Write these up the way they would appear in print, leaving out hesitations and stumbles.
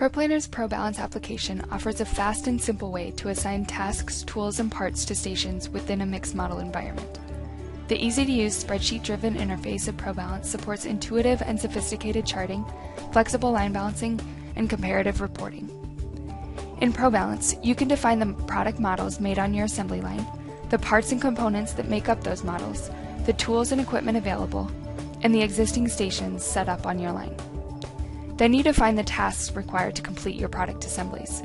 Proplanners' ProBalance application offers a fast and simple way to assign tasks, tools, and parts to stations within a mixed model environment. The easy-to-use spreadsheet-driven interface of ProBalance supports intuitive and sophisticated charting, flexible line balancing, and comparative reporting. In ProBalance, you can define the product models made on your assembly line, the parts and components that make up those models, the tools and equipment available, and the existing stations set up on your line. Then you define the tasks required to complete your product assemblies.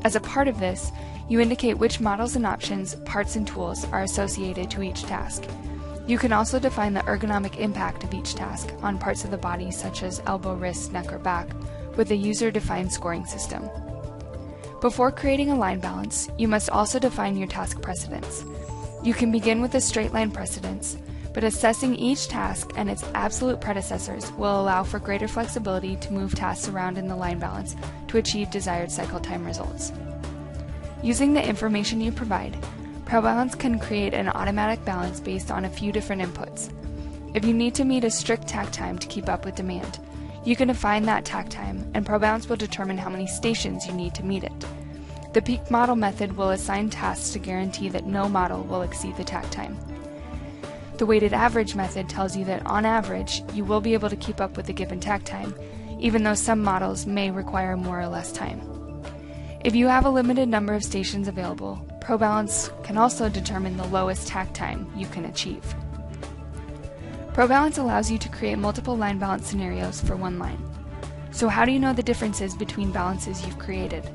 As a part of this, you indicate which models and options, parts, and tools are associated to each task. You can also define the ergonomic impact of each task on parts of the body such as elbow, wrist, neck, or back with a user-defined scoring system. Before creating a line balance, you must also define your task precedence. You can begin with a straight line precedence, but assessing each task and its absolute predecessors will allow for greater flexibility to move tasks around in the line balance to achieve desired cycle time results. Using the information you provide, ProBalance can create an automatic balance based on a few different inputs. If you need to meet a strict takt time to keep up with demand, you can define that takt time, and ProBalance will determine how many stations you need to meet it. The peak model method will assign tasks to guarantee that no model will exceed the takt time. The weighted average method tells you that on average, you will be able to keep up with the given takt time, even though some models may require more or less time. If you have a limited number of stations available, ProBalance can also determine the lowest takt time you can achieve. ProBalance allows you to create multiple line balance scenarios for one line. So how do you know the differences between balances you've created?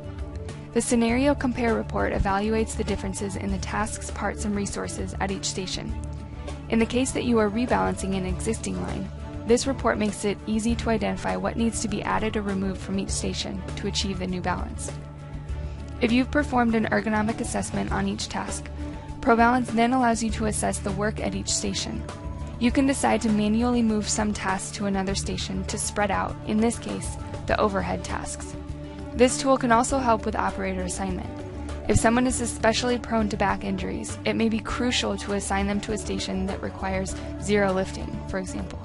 The Scenario Compare report evaluates the differences in the tasks, parts, and resources at each station. In the case that you are rebalancing an existing line, this report makes it easy to identify what needs to be added or removed from each station to achieve the new balance. If you've performed an ergonomic assessment on each task, ProBalance then allows you to assess the work at each station. You can decide to manually move some tasks to another station to spread out, in this case, the overhead tasks. This tool can also help with operator assignment. If someone is especially prone to back injuries, it may be crucial to assign them to a station that requires zero lifting, for example.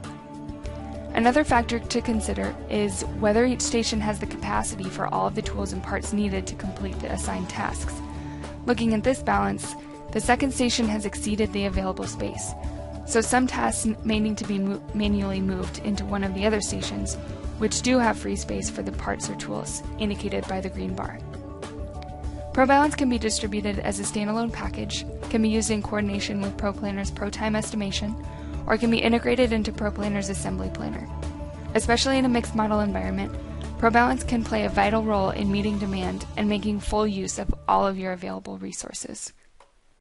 Another factor to consider is whether each station has the capacity for all of the tools and parts needed to complete the assigned tasks. Looking at this balance, the second station has exceeded the available space, so some tasks may need to be manually moved into one of the other stations, which do have free space for the parts or tools, indicated by the green bar. ProBalance can be distributed as a standalone package, can be used in coordination with Proplanners' ProTime estimation, or can be integrated into Proplanners' Assembly Planner. Especially in a mixed model environment, ProBalance can play a vital role in meeting demand and making full use of all of your available resources.